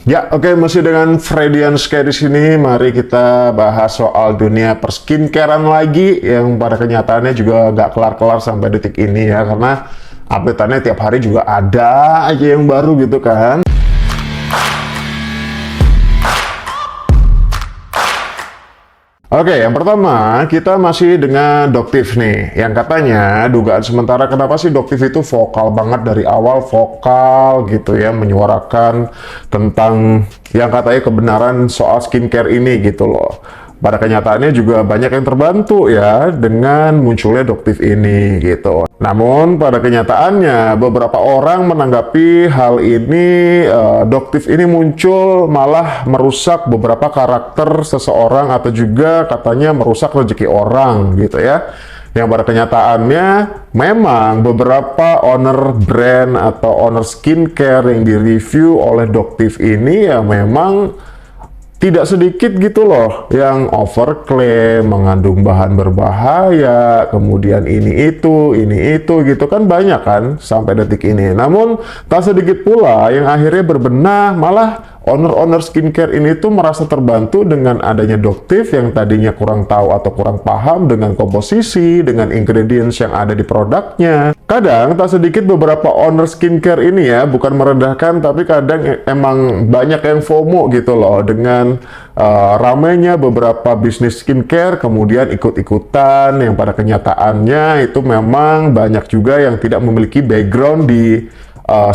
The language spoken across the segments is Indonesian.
Ya, oke, masih dengan Fredianska di sini. Mari kita bahas soal dunia perskincarean lagi yang pada kenyataannya juga nggak kelar-kelar sampai detik ini ya, karena update-annya tiap hari juga ada aja yang baru gitu kan. Oke, yang pertama kita masih dengan Doktif nih, yang katanya dugaan sementara kenapa sih Doktif itu vokal banget dari awal, vokal gitu ya, menyuarakan tentang yang katanya kebenaran soal skincare ini gitu loh. Pada kenyataannya juga banyak yang terbantu ya dengan munculnya Doktif ini gitu. Namun pada kenyataannya beberapa orang menanggapi hal ini, Doktif ini muncul malah merusak beberapa karakter seseorang atau juga katanya merusak rezeki orang gitu ya. Yang pada kenyataannya memang beberapa owner brand atau owner skincare yang direview oleh Doktif ini ya memang tidak sedikit gitu loh yang overclaim, mengandung bahan berbahaya, kemudian ini itu gitu kan banyak kan sampai detik ini. Namun tak sedikit pula yang akhirnya berbenah, malah owner-owner skincare ini tuh merasa terbantu dengan adanya Doktif yang tadinya kurang tahu atau kurang paham dengan komposisi, dengan ingredients yang ada di produknya. Kadang tak sedikit beberapa owner skincare ini ya, bukan merendahkan, tapi kadang emang banyak yang FOMO gitu loh dengan ramainya beberapa bisnis skincare, kemudian ikut-ikutan yang pada kenyataannya itu memang banyak juga yang tidak memiliki background di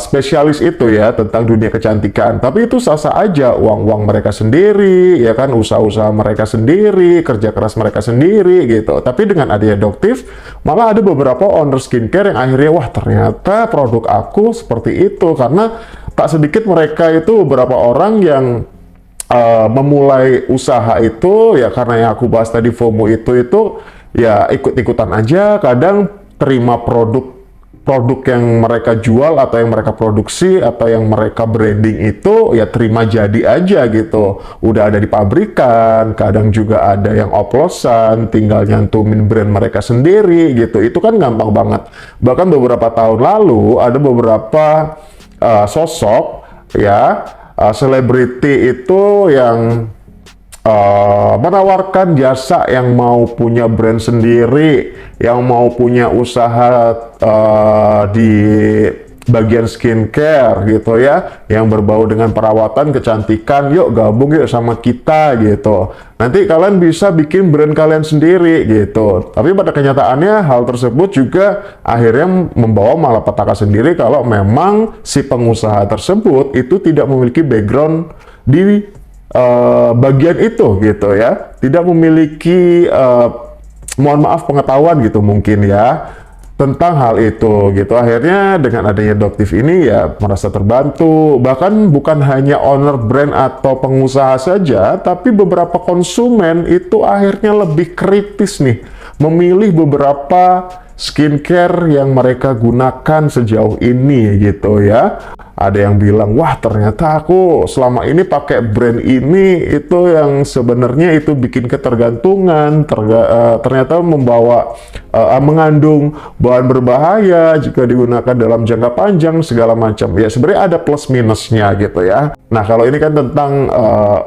spesialis itu ya tentang dunia kecantikan. Tapi itu sah-sah aja, uang-uang mereka sendiri ya kan, usaha-usaha mereka sendiri, kerja keras mereka sendiri gitu. Tapi dengan adanya Doktif malah ada beberapa owner skincare yang akhirnya wah ternyata produk aku seperti itu, karena tak sedikit mereka itu beberapa orang yang memulai usaha itu ya karena yang aku bahas tadi FOMO itu ya ikut-ikutan aja, kadang terima produk yang mereka jual atau yang mereka produksi atau yang mereka branding itu ya terima jadi aja gitu. Udah ada di pabrikan, kadang juga ada yang oplosan, tinggal nyantumin brand mereka sendiri gitu. Itu kan gampang banget. Bahkan beberapa tahun lalu ada beberapa sosok ya selebriti itu yang menawarkan jasa yang mau punya brand sendiri, yang mau punya usaha di bagian skincare gitu ya, yang berbau dengan perawatan kecantikan, yuk gabung yuk sama kita gitu. Nanti kalian bisa bikin brand kalian sendiri gitu. Tapi pada kenyataannya hal tersebut juga akhirnya membawa malapetaka sendiri kalau memang si pengusaha tersebut itu tidak memiliki background di bagian itu gitu ya, tidak memiliki mohon maaf pengetahuan gitu mungkin ya tentang hal itu gitu. Akhirnya dengan adanya Doktif ini ya merasa terbantu, bahkan bukan hanya owner brand atau pengusaha saja, tapi beberapa konsumen itu akhirnya lebih kritis nih memilih beberapa skincare yang mereka gunakan sejauh ini gitu ya. Ada yang bilang, wah ternyata aku selama ini pakai brand ini itu yang sebenarnya itu bikin ketergantungan, ternyata membawa mengandung bahan berbahaya jika digunakan dalam jangka panjang segala macam. Ya sebenarnya ada plus minusnya gitu ya. Nah kalau ini kan tentang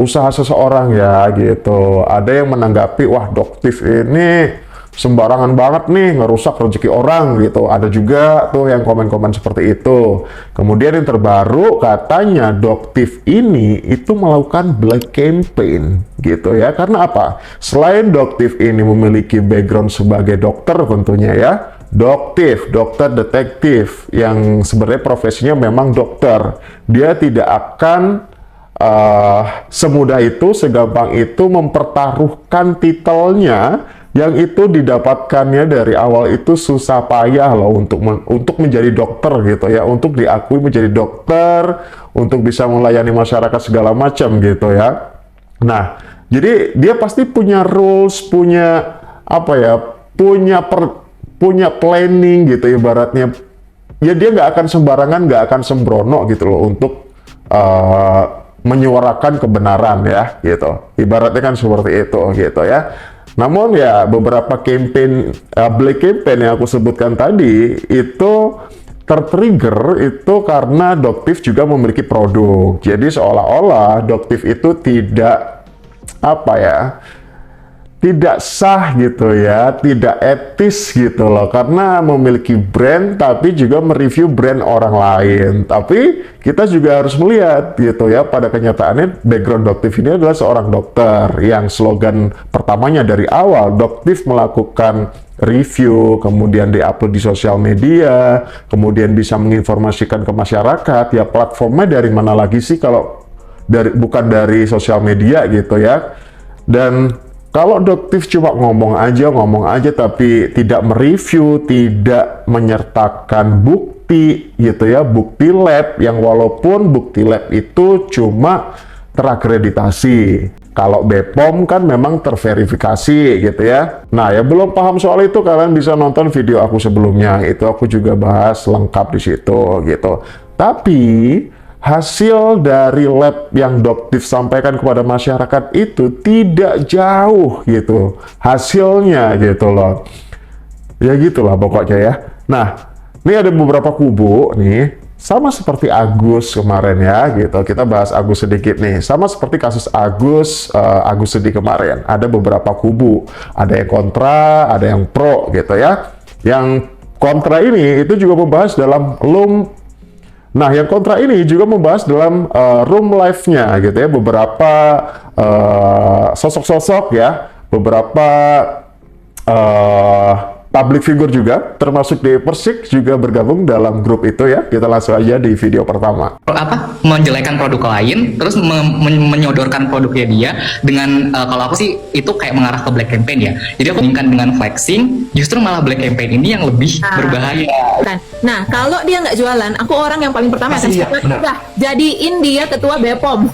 usaha seseorang ya gitu. Ada yang menanggapi, wah Doktif ini sembarangan banget nih ngerusak rezeki orang gitu. Ada juga tuh yang komen-komen seperti itu. Kemudian yang terbaru katanya Doktif ini itu melakukan black campaign gitu ya. Karena apa? Selain Doktif ini memiliki background sebagai dokter tentunya ya, Doktif, dokter detektif yang sebenarnya profesinya memang dokter. Dia tidak akan semudah itu, segampang itu mempertaruhkan titelnya yang itu didapatkannya dari awal itu susah payah loh untuk menjadi dokter gitu ya, untuk diakui menjadi dokter, untuk bisa melayani masyarakat segala macam gitu ya. Nah, jadi dia pasti punya rules, punya apa ya, punya planning gitu ibaratnya. Ya dia nggak akan sembarangan, nggak akan sembrono gitu loh untuk menyuarakan kebenaran ya gitu. Ibaratnya kan seperti itu gitu ya. Namun ya beberapa campaign black campaign yang aku sebutkan tadi itu tertrigger itu karena Doktif juga memiliki produk. Jadi seolah-olah Doktif itu tidak apa ya, tidak sah gitu ya, tidak etis gitu loh, karena memiliki brand tapi juga mereview brand orang lain. Tapi kita juga harus melihat gitu ya, pada kenyataannya background Doktif ini adalah seorang dokter yang slogan pertamanya dari awal Doktif melakukan review, kemudian diupload di sosial media, kemudian bisa menginformasikan ke masyarakat. Ya platformnya dari mana lagi sih kalau bukan dari sosial media gitu ya. Dan kalau Doktif cuma ngomong aja tapi tidak mereview, tidak menyertakan bukti gitu ya, bukti lab yang walaupun bukti lab itu cuma terakreditasi. Kalau BPOM kan memang terverifikasi gitu ya. Nah, ya belum paham soal itu kalian bisa nonton video aku sebelumnya. Itu aku juga bahas lengkap di situ gitu. Tapi hasil dari lab yang Doktif sampaikan kepada masyarakat itu tidak jauh gitu hasilnya gitu loh. Ya gitulah pokoknya ya. Nah, ini ada beberapa kubu nih, sama seperti Agus kemarin ya gitu. Kita bahas Agus sedikit nih. Sama seperti kasus Agus Sedi kemarin. Ada beberapa kubu. Ada yang kontra, ada yang pro gitu ya. Yang kontra ini itu juga membahas dalam Nah, yang kontra ini juga membahas dalam room live-nya gitu ya, beberapa sosok-sosok ya, beberapa public figure juga, termasuk di Persik juga bergabung dalam grup itu ya. Kita langsung aja di video pertama. Menjelekan produk lain, terus menyodorkan produknya dia dengan kalau aku sih itu kayak mengarah ke black campaign ya. Jadi aku bandingkan dengan flexing, justru malah black campaign ini yang lebih berbahaya. Nah, kalau dia nggak jualan, aku orang yang paling pertama akan jadiin dia ketua BPOM.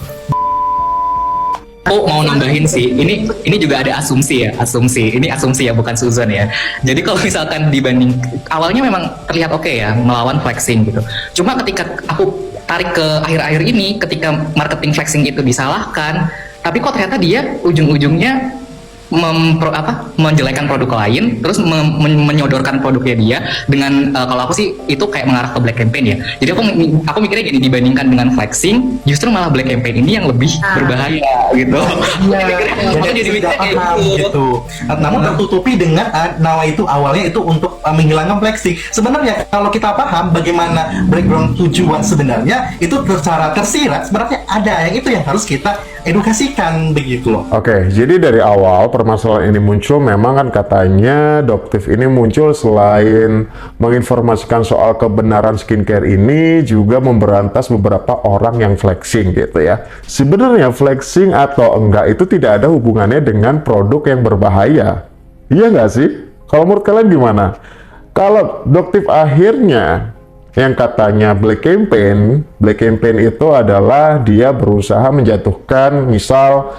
Aku mau nambahin sih, ini juga ada asumsi ya, ini asumsi ya, bukan suzon ya. Jadi kalau misalkan dibanding awalnya memang terlihat oke ya melawan flexing gitu. Cuma ketika aku tarik ke akhir-akhir ini, ketika marketing flexing itu disalahkan, tapi kok ternyata dia ujung-ujungnya menjelekan produk lain, terus menyodorkan produknya dia dengan kalau aku sih itu kayak mengarah ke black campaign ya. Jadi aku mikirnya gini, dibandingkan dengan flexing, justru malah black campaign ini yang lebih berbahaya gitu. Jadi mikirnya kayak gitu. Namun tertutupi dengan nama itu awalnya itu untuk menghilangkan flexing. Sebenarnya kalau kita paham bagaimana background tujuan sebenarnya itu secara tersirat sebenarnya ada yang itu yang harus kita edukasikan begitu loh. Oke, jadi dari awal permasalahan ini muncul memang kan katanya Doktif ini muncul selain menginformasikan soal kebenaran skincare ini juga memberantas beberapa orang yang flexing gitu ya. Sebenarnya flexing atau enggak itu tidak ada hubungannya dengan produk yang berbahaya. Iya nggak sih? Kalau menurut kalian gimana? Kalau Doktif akhirnya yang katanya black campaign itu adalah dia berusaha menjatuhkan misal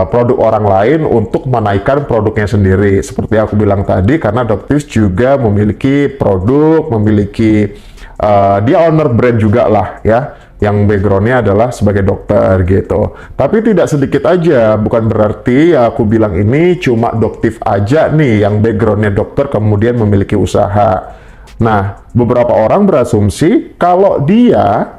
produk orang lain untuk menaikkan produknya sendiri. Seperti aku bilang tadi, karena Doktif juga memiliki produk, memiliki dia owner brand juga lah ya, yang backgroundnya adalah sebagai dokter gitu. Tapi tidak sedikit aja, bukan berarti ya aku bilang ini cuma Doktif aja nih yang backgroundnya dokter kemudian memiliki usaha. Nah, beberapa orang berasumsi kalau dia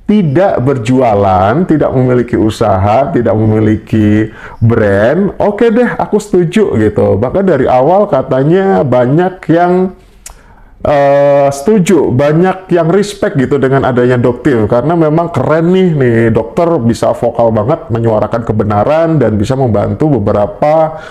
tidak berjualan, tidak memiliki usaha, tidak memiliki brand, oke deh, aku setuju gitu. Bahkan dari awal katanya banyak yang setuju, banyak yang respect gitu dengan adanya Doktif, karena memang keren nih dokter bisa vokal banget menyuarakan kebenaran dan bisa membantu beberapa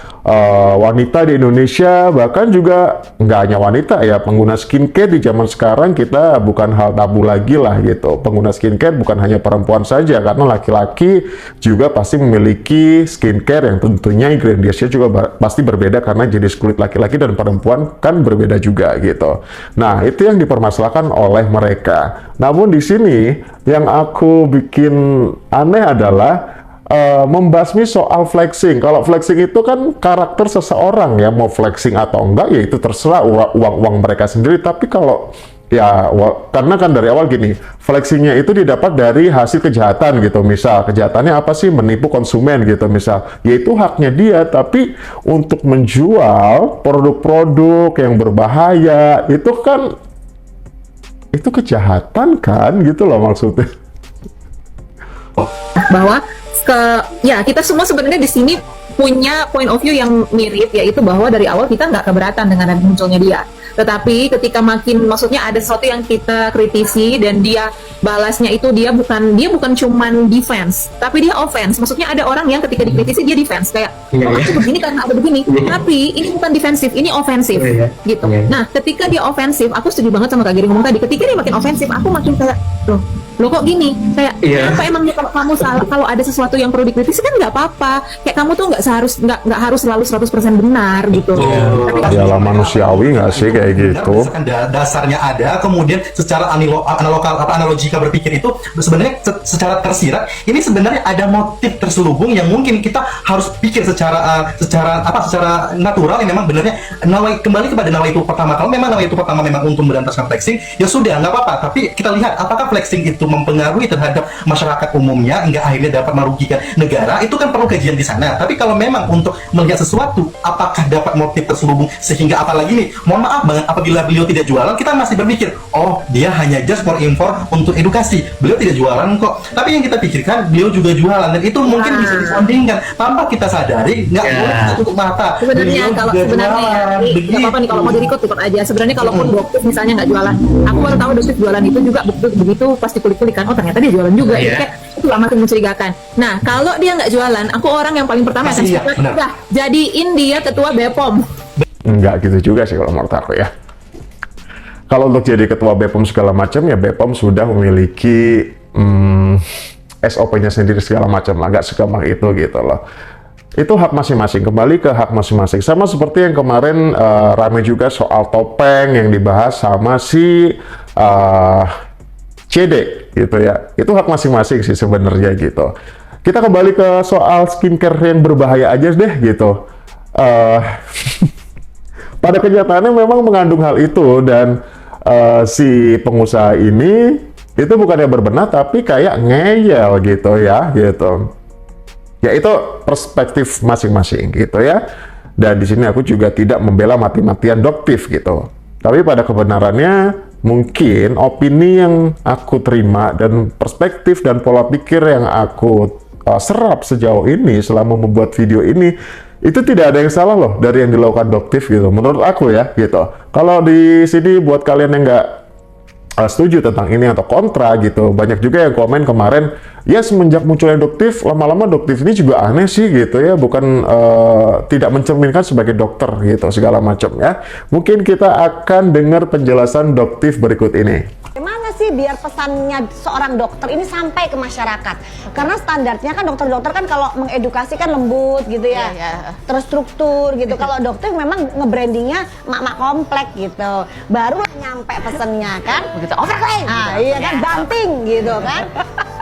wanita di Indonesia, bahkan juga nggak hanya wanita ya, pengguna skincare di zaman sekarang kita bukan hal tabu lagi lah gitu. Pengguna skincare bukan hanya perempuan saja, karena laki-laki juga pasti memiliki skincare yang tentunya ingredientsnya juga pasti berbeda karena jenis kulit laki-laki dan perempuan kan berbeda juga gitu. Nah, itu yang dipermasalahkan oleh mereka. Namun di sini yang aku bikin aneh adalah membasmi soal flexing. Kalau flexing itu kan karakter seseorang ya, mau flexing atau enggak ya itu terserah uang mereka sendiri. Tapi kalau ya karena kan dari awal gini, flexingnya itu didapat dari hasil kejahatan gitu. Misal kejahatannya apa sih? Menipu konsumen gitu misal. Yaitu haknya dia, tapi untuk menjual produk-produk yang berbahaya itu kan itu kejahatan kan gitu loh maksudnya. Bahwa kita semua sebenarnya di sini punya point of view yang mirip, yaitu bahwa dari awal kita nggak keberatan dengan munculnya dia. Tetapi ketika maksudnya ada sesuatu yang kita kritisi dan dia balasnya itu dia bukan cuman defense, tapi dia offense. Maksudnya ada orang yang ketika dikritisi dia defense kayak aku begini karena ada begini. Tapi ini bukan defensif, ini ofensif gitu. Nah, ketika dia ofensif, aku setuju banget sama Kak Giri ngomong tadi. Ketika dia makin ofensif, aku makin kayak lo kok gini? Kayak apa emangnya kalau kamu salah, kalau ada sesuatu yang perlu dikritisi kan nggak apa-apa. Kayak kamu tuh nggak harus selalu 100% benar gitu. Tapi Yalah manusiawi nggak sih kayak gitu. Misalkan dasarnya ada, kemudian secara analogika berpikir itu sebenarnya secara tersirat ini sebenarnya ada motif terselubung yang mungkin kita harus pikir secara natural yang memang benarnya kembali kepada nawai itu pertama. Kalau memang nawai itu pertama memang untuk memberantaskan flexing, ya sudah nggak apa-apa. Tapi kita lihat apakah flexing itu mempengaruhi terhadap masyarakat umumnya hingga akhirnya dapat merugikan negara, itu kan perlu kajian di sana. Tapi kalau memang untuk melihat sesuatu, apakah dapat motif terselubung sehingga apalagi nih, mohon maaf banget, apabila beliau tidak jualan, kita masih berpikir, oh dia hanya just for info untuk edukasi, beliau tidak jualan kok. Tapi yang kita pikirkan, beliau juga jualan, dan itu mungkin bisa disandingkan tanpa kita sadari, nggak boleh kita tutup mata. Sebenarnya kalau nggak apa-apa nih kalau mau dirikut aja. Sebenarnya kalaupun Doktif misalnya nggak jualan, aku baru tahu Doktif jualan itu juga begitu pasti kulik-kulik kan, oh ternyata dia jualan juga. Jadi kayak itu lah makin mencurigakan. Nah, kalau dia nggak jualan, aku orang yang paling pertama akan jadiin dia ketua BPOM. Enggak gitu juga sih kalau menurut aku ya. Kalau untuk jadi ketua BPOM segala macam ya BPOM sudah memiliki SOP-nya sendiri segala macam, agak segampang itu gitu loh. Itu hak masing-masing, kembali ke hak masing-masing. Sama seperti yang kemarin rame juga soal topeng yang dibahas sama si CD gitu ya. Itu hak masing-masing sih sebenarnya gitu. Kita kembali ke soal skincare yang berbahaya aja deh gitu. Pada kenyataannya memang mengandung hal itu dan si pengusaha ini itu bukannya berbenah tapi kayak ngeyel gitu ya gitu. Ya itu perspektif masing-masing gitu ya. Dan di sini aku juga tidak membela mati-matian Doktif gitu. Tapi pada kebenarannya mungkin opini yang aku terima dan perspektif dan pola pikir yang aku serap sejauh ini selama membuat video ini, itu tidak ada yang salah loh dari yang dilakukan Doktif gitu. Menurut aku ya gitu. Kalau di sini buat kalian yang nggak setuju tentang ini atau kontra gitu, banyak juga yang komen kemarin, ya semenjak munculnya Doktif, lama-lama Doktif ini juga aneh sih gitu ya, bukan tidak mencerminkan sebagai dokter gitu segala macam ya. Mungkin kita akan dengar penjelasan Doktif berikut ini. Gimana sih biar pesannya seorang dokter ini sampai ke masyarakat? Karena standarnya kan dokter-dokter kan kalau mengedukasi kan lembut gitu ya, terstruktur gitu. Kalau dokter memang nge-brandingnya mak-mak komplek gitu, baru nyampe pesennya kan. Begitu overclaim. Iya kan, dumping gitu kan.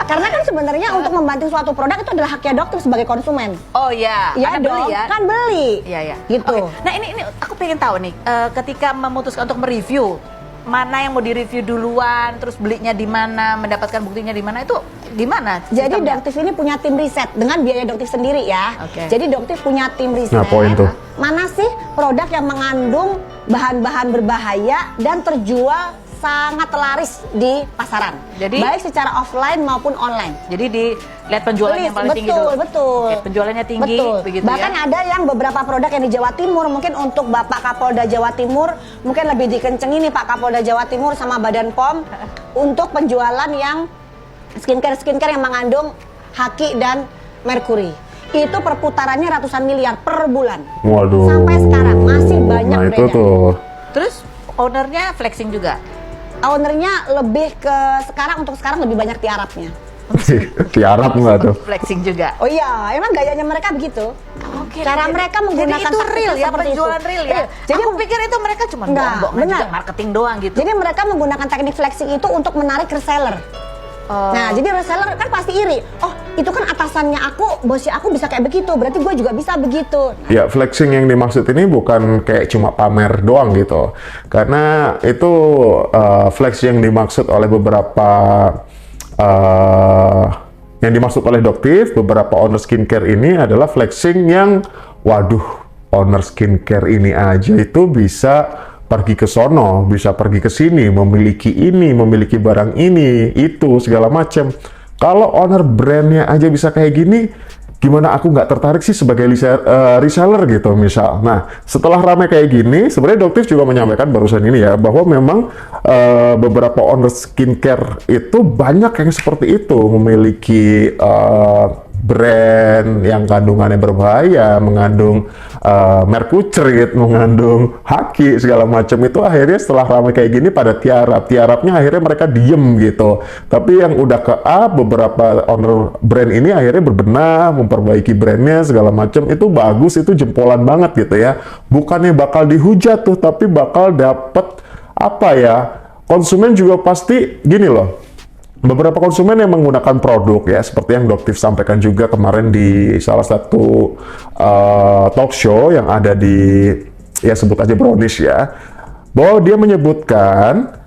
Karena kan sebenarnya untuk membantu suatu produk itu adalah haknya dokter sebagai konsumen. Oh iya, Iya dong, beli ya? kan beli. Iya. Gitu. Oke. Nah ini aku pengen tahu nih, ketika memutuskan untuk mereview, mana yang mau direview duluan, terus belinya di mana, mendapatkan buktinya di mana, itu gimana? Jadi sistemnya? Doktif ini punya tim riset dengan biaya Doktif sendiri ya. Oke. Jadi Doktif punya tim riset. Nah, poin tuh. Mana sih produk yang mengandung bahan-bahan berbahaya dan terjual sangat laris di pasaran. Jadi baik secara offline maupun online. Jadi dilihat penjualannya yang paling tinggi dulu. Betul. Oke, penjualannya tinggi, Betul. begitu Bahkan ya. ada yang beberapa produk yang di Jawa Timur, mungkin untuk Bapak Kapolda Jawa Timur, mungkin lebih dikencengin nih Pak Kapolda Jawa Timur sama Badan POM untuk penjualan yang skincare yang mengandung haki dan merkuri. Itu perputarannya ratusan miliar per bulan. Waduh. Sampai sekarang masih banyak Nah itu beredar. tuh. Terus ownernya flexing juga. Ownernya lebih ke untuk sekarang lebih banyak tiarapnya. Di Arab nggak tuh? Flexing juga. Oh iya, emang gayanya mereka begitu. Oke. Cara mereka menggunakan jadi itu taktik real ya, seperti penjualan itu. real ya. Iya, jadi Aku pikir itu mereka cuma Enggak, bohong-bohong benar. juga marketing doang gitu. Jadi mereka menggunakan teknik flexing itu untuk menarik reseller. Oh. Nah, jadi reseller kan pasti iri. Oh, itu kan atasannya aku, bosnya aku bisa kayak begitu, berarti gue juga bisa begitu. Ya, flexing yang dimaksud ini bukan kayak cuma pamer doang gitu. Karena itu flex yang dimaksud oleh beberapa yang dimaksud oleh Doktif, beberapa owner skincare ini adalah flexing yang, waduh, owner skincare ini aja itu bisa pergi ke sono, bisa pergi ke sini, memiliki ini, memiliki barang ini, itu, segala macam. Kalau owner brandnya aja bisa kayak gini, gimana aku nggak tertarik sih sebagai reseller gitu misal. Nah, setelah ramai kayak gini, sebenarnya Doktif juga menyampaikan barusan ini ya, bahwa memang beberapa owner skincare itu banyak yang seperti itu, memiliki brand yang kandungannya berbahaya, mengandung merkucerit, mengandung haki, segala macam. Itu akhirnya setelah ramai kayak gini pada tiarapnya akhirnya mereka diem gitu. Tapi yang udah ke A, beberapa owner brand ini akhirnya berbenah, memperbaiki brandnya segala macam. Itu bagus, itu jempolan banget gitu ya. Bukannya bakal dihujat tuh, tapi bakal dapet apa ya, konsumen juga pasti gini loh. Beberapa konsumen yang menggunakan produk ya, seperti yang Doktif sampaikan juga kemarin di salah satu talk show yang ada di, ya sebut aja Brownies ya, bahwa dia menyebutkan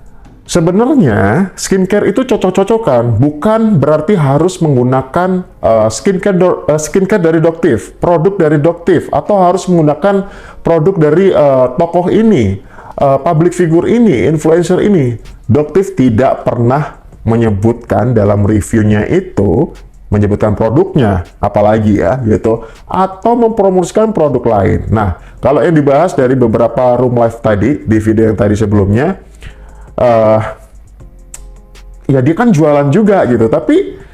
sebenarnya skincare itu cocok-cocokan, bukan berarti harus menggunakan skincare dari Doktif, produk dari Doktif, atau harus menggunakan produk dari tokoh ini, public figure ini, influencer ini. Doktif tidak pernah menyebutkan dalam reviewnya itu, menyebutkan produknya, apalagi ya gitu, atau mempromosikan produk lain. Nah, kalau yang dibahas dari beberapa room live tadi, di video yang tadi sebelumnya, ya dia kan jualan juga gitu, tapi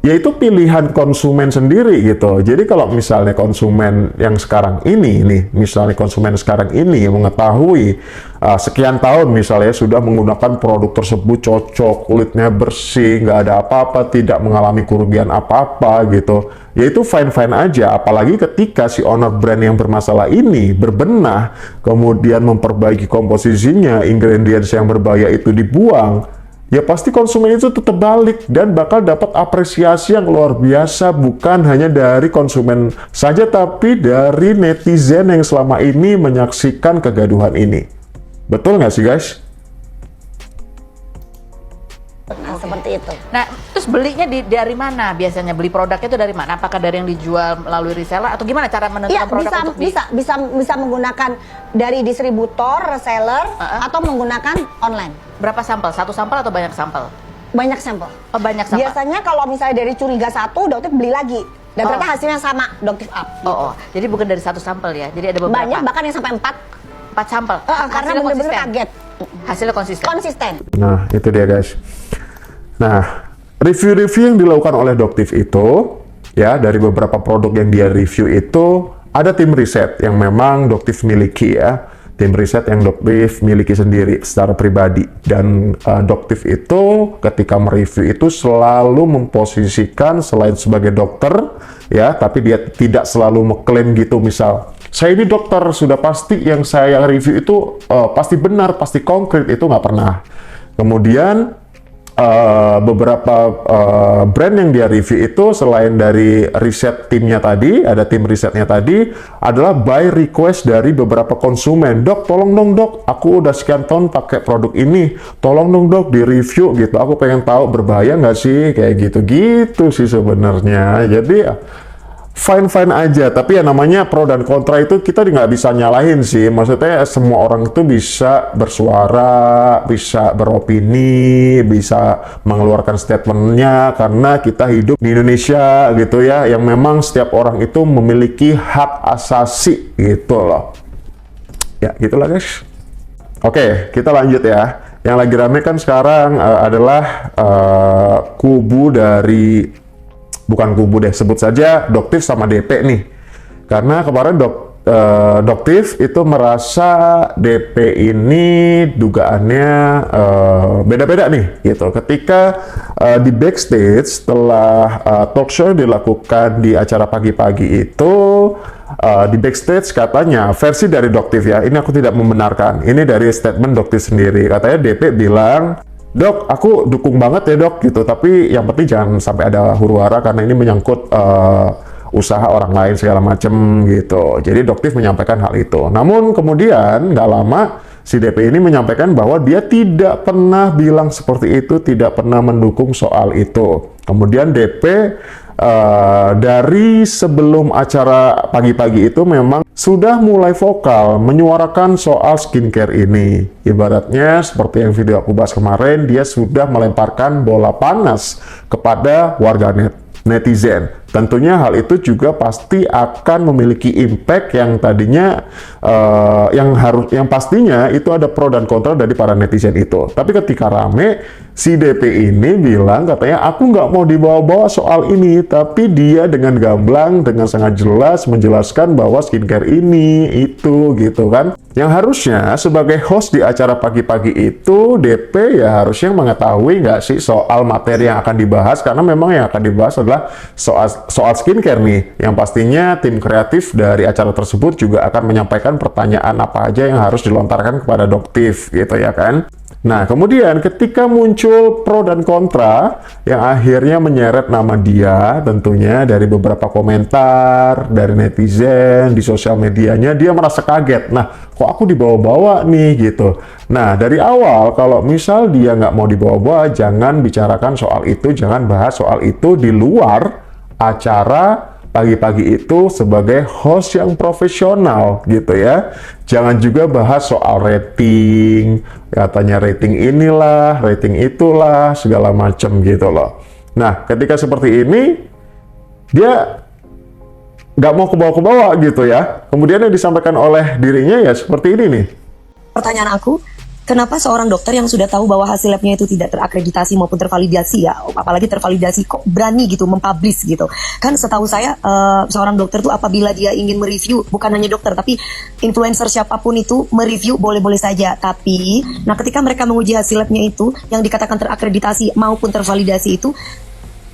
ya itu pilihan konsumen sendiri gitu. Jadi kalau misalnya konsumen yang sekarang ini nih, misalnya konsumen sekarang ini yang mengetahui sekian tahun misalnya sudah menggunakan produk tersebut cocok, kulitnya bersih, nggak ada apa-apa, tidak mengalami kerugian apa-apa gitu, ya itu fine-fine aja. Apalagi ketika si owner brand yang bermasalah ini berbenah, kemudian memperbaiki komposisinya, ingredients yang berbahaya itu dibuang, ya pasti konsumen itu tetap balik dan bakal dapat apresiasi yang luar biasa, bukan hanya dari konsumen saja, tapi dari netizen yang selama ini menyaksikan kegaduhan ini. Betul nggak sih guys? Nah, seperti itu. Nah, terus belinya dari mana biasanya? Beli produknya itu dari mana? Apakah dari yang dijual melalui reseller atau gimana cara menentukan Iya, produk untuk bisa menggunakan dari distributor, reseller, atau menggunakan online. berapa sampel? Satu sampel atau banyak sampel? Banyak sampel. Oh, banyak sampel. Biasanya kalau misalnya dari curiga satu, Doktif beli lagi. Dan ternyata hasilnya sama, Doktif up. Oh, jadi bukan dari satu sampel ya? Jadi ada beberapa? Banyak, bahkan yang sampai 4. 4 sampel? Karena Hasilnya bener-bener konsisten? kaget. Hasilnya konsisten? Konsisten. Nah, itu dia guys. Nah, review-review yang dilakukan oleh Doktif itu, ya dari beberapa produk yang dia review itu, ada tim riset yang memang Doktif miliki ya. Tim riset yang Doktif miliki sendiri secara pribadi. Dan Doktif itu ketika mereview itu selalu memposisikan selain sebagai dokter, ya, tapi dia tidak selalu mengklaim gitu, misal, saya ini dokter, sudah pasti yang saya review itu pasti benar, pasti konkret, itu nggak pernah. Kemudian beberapa brand yang dia review itu selain dari riset timnya tadi, ada tim risetnya tadi, adalah by request dari beberapa konsumen. Dok, tolong dong dok, aku udah sekian tahun pakai produk ini, tolong dong dok di review gitu, aku pengen tahu berbahaya nggak sih, kayak gitu-gitu sih sebenarnya. Jadi fine-fine aja, tapi ya namanya pro dan kontra itu kita nggak bisa nyalahin sih. Maksudnya semua orang itu bisa bersuara, bisa beropini, bisa mengeluarkan statementnya, karena kita hidup di Indonesia gitu ya, yang memang setiap orang itu memiliki hak asasi gitu loh. Ya gitulah guys. Oke, kita lanjut ya. Yang lagi rame kan sekarang adalah kubu dari, bukan kubu deh, sebut saja Doktif sama DP nih. Karena kemarin Doktif itu merasa DP ini dugaannya beda-beda nih gitu. Ketika di backstage setelah talk show dilakukan di acara pagi-pagi itu, di backstage katanya versi dari Doktif ya, ini aku tidak membenarkan, ini dari statement Doktif sendiri. Katanya DP bilang, Dok, aku dukung banget ya dok gitu, tapi yang penting jangan sampai ada huru-hara karena ini menyangkut usaha orang lain segala macem gitu. Jadi Doktif menyampaikan hal itu. Namun kemudian nggak lama si DP ini menyampaikan bahwa dia tidak pernah bilang seperti itu, tidak pernah mendukung soal itu. Kemudian DP dari sebelum acara pagi-pagi itu memang sudah mulai vokal menyuarakan soal skincare ini. Ibaratnya seperti yang video aku bahas kemarin, dia sudah melemparkan bola panas kepada warganet, netizen. Tentunya hal itu juga pasti akan memiliki impact yang tadinya yang pastinya itu ada pro dan kontra dari para netizen itu. Tapi ketika rame, si DP ini bilang katanya aku nggak mau dibawa-bawa soal ini, tapi dia dengan gamblang, dengan sangat jelas menjelaskan bahwa skincare ini itu gitu kan. Yang harusnya sebagai host di acara pagi-pagi itu DP ya harusnya mengetahui nggak sih soal materi yang akan dibahas, karena memang yang akan dibahas adalah soal skincare nih, yang pastinya tim kreatif dari acara tersebut juga akan menyampaikan pertanyaan apa aja yang harus dilontarkan kepada Doktif gitu ya kan. Nah, kemudian ketika muncul pro dan kontra yang akhirnya menyeret nama dia, tentunya dari beberapa komentar dari netizen di sosial medianya, dia merasa kaget. Nah, kok aku dibawa-bawa nih gitu. Nah, dari awal kalau misal dia nggak mau dibawa-bawa, jangan bicarakan soal itu, jangan bahas soal itu di luar acara pagi-pagi itu sebagai host yang profesional gitu ya. Jangan juga bahas soal rating, katanya rating inilah, rating itulah, segala macam gitu loh. Nah, ketika seperti ini, dia nggak mau kebawa-kebawa gitu ya. Kemudian yang disampaikan oleh dirinya ya seperti ini nih. Pertanyaan aku, kenapa seorang dokter yang sudah tahu bahwa hasil labnya itu tidak terakreditasi maupun tervalidasi ya, apalagi tervalidasi, kok berani gitu mempublish gitu? Kan setahu saya seorang dokter tuh apabila dia ingin mereview, bukan hanya dokter tapi influencer siapapun itu mereview boleh-boleh saja. Tapi, nah ketika mereka menguji hasil labnya itu yang dikatakan terakreditasi maupun tervalidasi itu,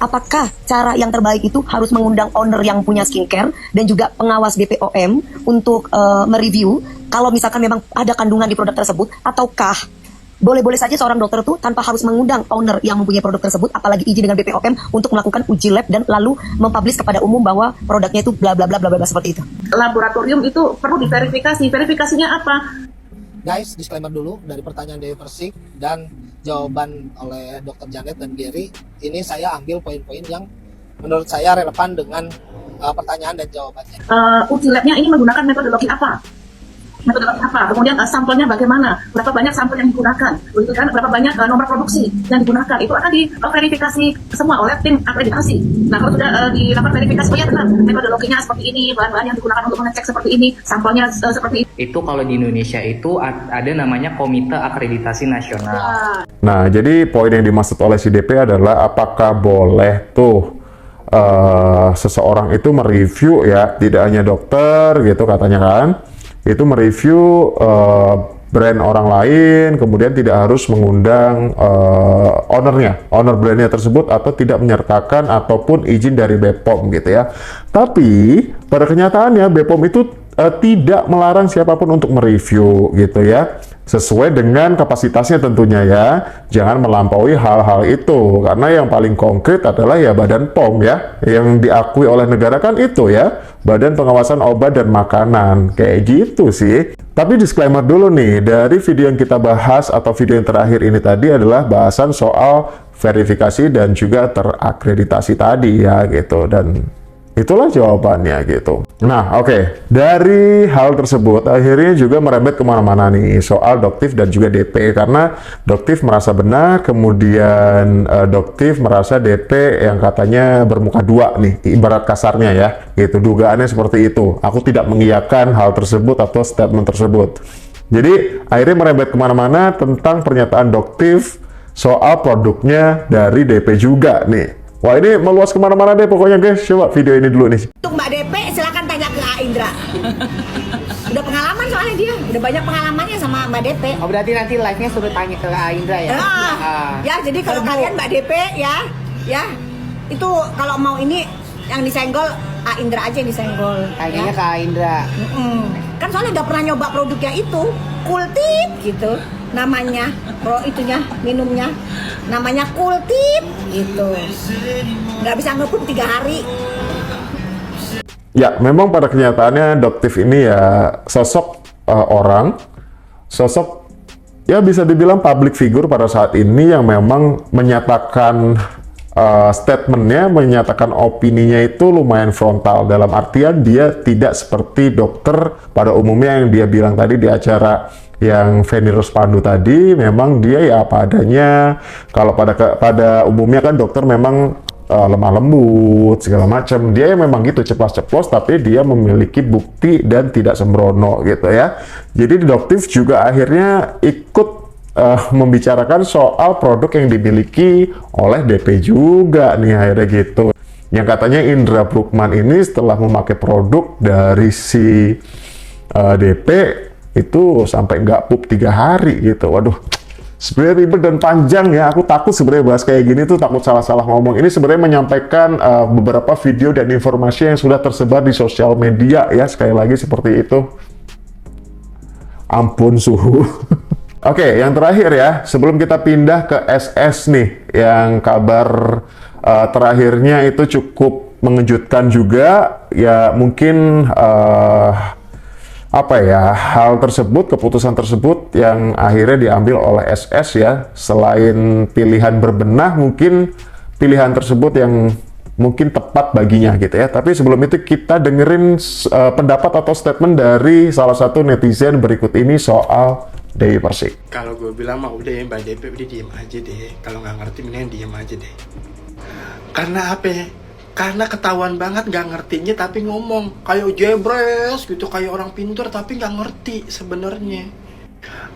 apakah cara yang terbaik itu harus mengundang owner yang punya skincare dan juga pengawas BPOM untuk mereview kalau misalkan memang ada kandungan di produk tersebut, ataukah boleh-boleh saja seorang dokter itu tanpa harus mengundang owner yang mempunyai produk tersebut, apalagi izin dengan BPOM untuk melakukan uji lab dan lalu mempublish kepada umum bahwa produknya itu bla bla bla bla bla seperti itu. Laboratorium itu perlu diverifikasi. Verifikasinya apa? Guys, disclaimer dulu dari pertanyaan Dewi Persik dan jawaban oleh Dr. Janet dan Gary. Ini saya ambil poin-poin yang menurut saya relevan dengan pertanyaan dan jawabannya. Uji labnya ini menggunakan metodologi apa? Kemudian sampelnya bagaimana, berapa banyak sampel yang digunakan, begitu kan, berapa banyak nomor produksi yang digunakan, itu akan diverifikasi semua oleh tim akreditasi. Nah, kalau sudah dilakukan verifikasi, oh ya benar, metodologinya seperti ini, bahan-bahan yang digunakan untuk mengecek seperti ini, sampelnya seperti ini. Itu kalau di Indonesia itu ada namanya Komite Akreditasi Nasional. Nah, jadi poin yang dimaksud oleh si DP adalah apakah boleh tuh seseorang itu mereview ya, tidak hanya dokter gitu katanya kan, itu mereview brand orang lain, kemudian tidak harus mengundang owner brandnya tersebut atau tidak menyertakan ataupun izin dari BPOM gitu ya. Tapi pada kenyataannya BPOM itu tidak melarang siapapun untuk mereview gitu ya, sesuai dengan kapasitasnya tentunya ya. Jangan melampaui hal-hal itu, karena yang paling konkret adalah ya Badan POM ya, yang diakui oleh negara kan itu ya, Badan Pengawasan Obat dan Makanan, kayak gitu sih. Tapi disclaimer dulu nih, dari video yang kita bahas atau video yang terakhir ini tadi adalah bahasan soal verifikasi dan juga terakreditasi tadi ya gitu, dan itulah jawabannya gitu. Nah, oke. Dari hal tersebut, akhirnya juga merembet kemana-mana nih soal Doktif dan juga DP. Karena Doktif merasa benar, kemudian Doktif merasa DP yang katanya bermuka dua nih, ibarat kasarnya ya. Gitu, dugaannya seperti itu. Aku tidak mengiyakan hal tersebut atau statement tersebut. Jadi, akhirnya merembet kemana-mana tentang pernyataan Doktif soal produknya dari DP juga nih. Wah, ini meluas kemana-mana deh pokoknya guys. Coba video ini dulu nih. Untuk Mbak DP silakan tanya ke A Indra. Udah pengalaman soalnya dia, udah banyak pengalamannya sama Mbak DP. Oh, berarti nanti live-nya suruh tanya ke A Indra ya? Ya, jadi kalau kalian Mbak DP ya itu kalau mau ini yang disenggol A Indra aja yang disenggol. Tanyanya ke A Indra. Kan soalnya udah pernah nyoba produknya itu, Kultip gitu namanya, minumnya namanya Kultip gitu, nggak bisa ngepung 3 hari. Ya, memang pada kenyataannya Doktif ini ya sosok sosok ya bisa dibilang public figure pada saat ini yang memang menyatakan statementnya menyatakan opininya itu lumayan frontal, dalam artian dia tidak seperti dokter pada umumnya yang dia bilang tadi di acara yang Feni Ruspandu tadi. Memang dia ya apa adanya. Kalau pada umumnya kan dokter memang lemah lembut segala macam, dia ya memang gitu ceplas-ceplos, tapi dia memiliki bukti dan tidak sembrono gitu ya. Jadi deduktif juga akhirnya ikut membicarakan soal produk yang dimiliki oleh DP juga nih akhirnya gitu. Yang katanya Indra Bruggman ini setelah memakai produk dari si DP itu sampai nggak pup 3 hari gitu. Waduh, sebenarnya ribet dan panjang ya. Aku takut sebenarnya bahas kayak gini tuh, takut salah-salah ngomong. Ini sebenarnya menyampaikan beberapa video dan informasi yang sudah tersebar di sosial media ya. Sekali lagi seperti itu. Ampun suhu. Oke, yang terakhir ya, sebelum kita pindah ke SS nih, yang kabar terakhirnya itu cukup mengejutkan juga. Ya mungkin apa ya, hal tersebut, keputusan tersebut yang akhirnya diambil oleh SS ya, selain pilihan berbenah, mungkin pilihan tersebut yang mungkin tepat baginya gitu ya. Tapi sebelum itu kita dengerin pendapat atau statement dari salah satu netizen berikut ini soal Dewi Persik. Kalau gue bilang mah udah ya Mbak DP udah diem aja deh. Kalau nggak ngerti mendingan diem aja deh. Karena apa ya? Karena ketahuan banget nggak ngertinya tapi ngomong kayak jebres gitu, kayak orang pintar tapi nggak ngerti sebenarnya.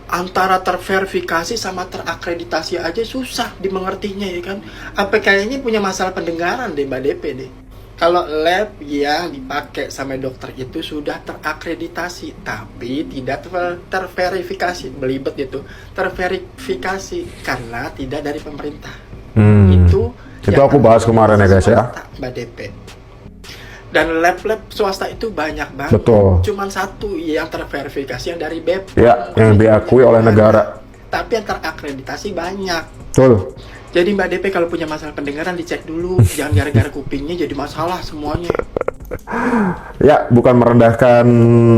Antara terverifikasi sama terakreditasi aja susah dimengertinya ya kan. Apa kayaknya punya masalah pendengaran deh Mbak DP deh. Kalau lab yang dipakai sama dokter itu sudah terakreditasi tapi tidak terverifikasi, belibet gitu, terverifikasi karena tidak dari pemerintah. Itu aku bahas kemarin ya guys ya, Mbak DP. Dan lab-lab swasta itu banyak banget. Betul. Cuman satu yang terverifikasi yang dari BEP. Ya, yang diakui oleh negara. Tapi yang terakreditasi banyak. Betul. Jadi Mbak DP kalau punya masalah pendengaran dicek dulu, jangan gara-gara kupingnya jadi masalah semuanya. Ya, bukan merendahkan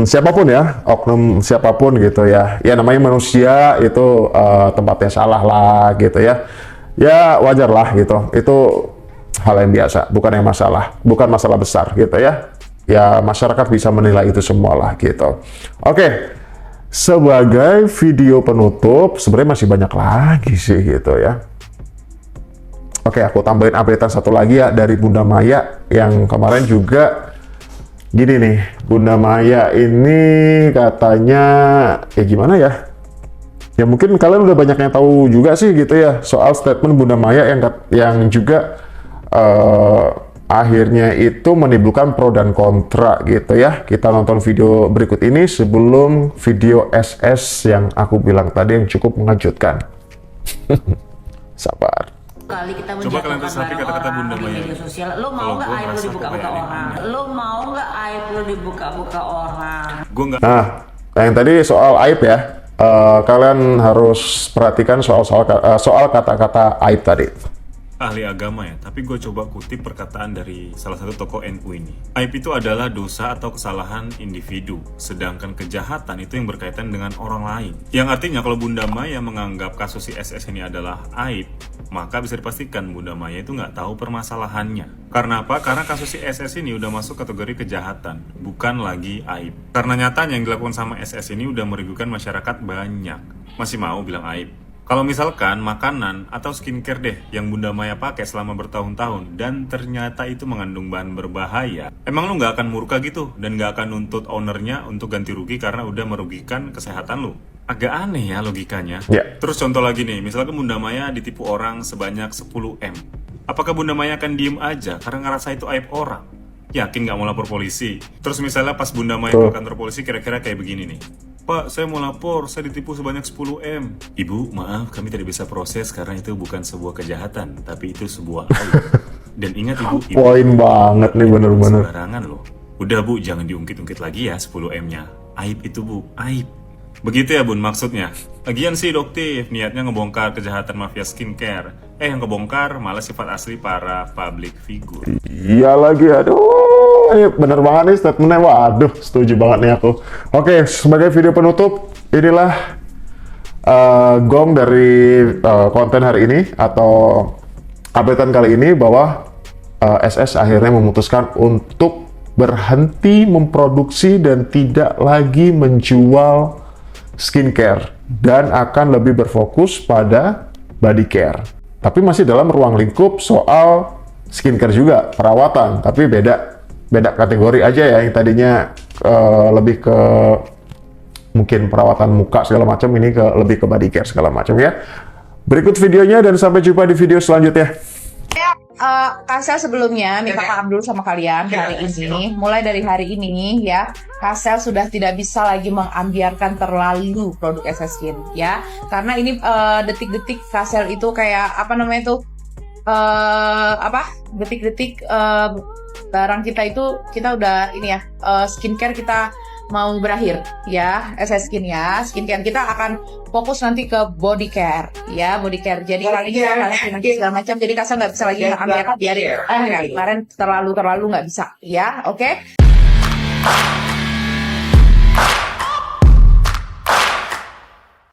siapapun ya, oknum siapapun gitu ya. Ya namanya manusia itu tempatnya salah lah gitu ya. Ya wajar lah gitu. Itu hal yang biasa, bukan yang masalah, bukan masalah besar gitu ya. Ya masyarakat bisa menilai itu semua lah gitu. Oke, sebagai video penutup, sebenarnya masih banyak lagi sih gitu ya. Oke, aku tambahin updatean satu lagi ya dari Bunda Maya yang kemarin juga gini nih. Bunda Maya ini katanya ya gimana ya? Ya mungkin kalian udah banyak yang tahu juga sih gitu ya soal statement Bunda Maya yang juga akhirnya itu menimbulkan pro dan kontra gitu ya. Kita nonton video berikut ini sebelum video SS yang aku bilang tadi yang cukup mengejutkan. Sabar. Kali kita Coba kalian resapi kata-kata Bunda Maya. media sosial, lo mau nggak aib lo dibuka-buka orang? Lo mau nggak aib lo dibuka-buka orang? Gue nggak. Nah, yang tadi soal aib ya, kalian harus perhatikan soal kata-kata aib tadi. Ahli agama ya, tapi gue coba kutip perkataan dari salah satu tokoh NU ini. Aib itu adalah dosa atau kesalahan individu, sedangkan kejahatan itu yang berkaitan dengan orang lain. Yang artinya kalau Bunda Maya menganggap kasus si SS ini adalah aib, maka bisa dipastikan Bunda Maya itu nggak tahu permasalahannya. Karena apa? Karena kasus si SS ini udah masuk kategori kejahatan, bukan lagi aib. Karena nyatanya yang dilakukan sama SS ini udah merugikan masyarakat banyak. Masih mau bilang aib? Kalau misalkan makanan atau skincare deh yang Bunda Maya pakai selama bertahun-tahun dan ternyata itu mengandung bahan berbahaya, emang lu nggak akan murka gitu dan nggak akan nuntut ownernya untuk ganti rugi karena udah merugikan kesehatan lu? Agak aneh ya logikanya. Terus contoh lagi nih, misalkan Bunda Maya ditipu orang sebanyak 10M. Apakah Bunda Maya akan diem aja karena ngerasa itu aib orang? Yakin nggak mau lapor polisi? Terus misalnya pas Bunda Maya ke kantor polisi kira-kira kayak begini nih. Pak, saya mau lapor, saya ditipu sebanyak 10M. Ibu, maaf, kami tidak bisa proses karena itu bukan sebuah kejahatan, tapi itu sebuah aib. Dan ingat ibu, Poin banget nih bener-bener. Sembarangan loh. Udah bu, jangan diungkit-ungkit lagi ya 10M-nya. Aib itu bu, aib. Begitu ya bun maksudnya. Lagian sih doktif, niatnya ngebongkar kejahatan mafia skincare. Yang kebongkar malah sifat asli para public figure. Iya lagi, aduh. Bener banget nih statementnya, waduh setuju banget nih aku. Oke, sebagai video penutup, inilah gong dari konten hari ini atau updatean kali ini bahwa SS akhirnya memutuskan untuk berhenti memproduksi dan tidak lagi menjual skincare dan akan lebih berfokus pada body care. Tapi masih dalam ruang lingkup soal skincare juga, perawatan, tapi beda kategori aja ya. Yang tadinya lebih ke mungkin perawatan muka segala macam, ini lebih ke body care segala macam ya. Berikut videonya dan sampai jumpa di video selanjutnya. Kasel sebelumnya minta maaf dulu sama kalian hari ini. Mulai dari hari ini ya, Kasel sudah tidak bisa lagi mengambiarkan terlalu produk SS Skin ya. Karena ini detik-detik Kasel itu kayak apa namanya itu detik-detik barang kita itu kita udah ini ya, skincare kita mau berakhir ya, SS Skin ya. Skincare kita akan fokus nanti ke body care ya, body care. Jadi kali ini kalian segala macam. Jadi Kasel nggak bisa lagi ambil biarin. Kemarin terlalu nggak bisa ya, oke?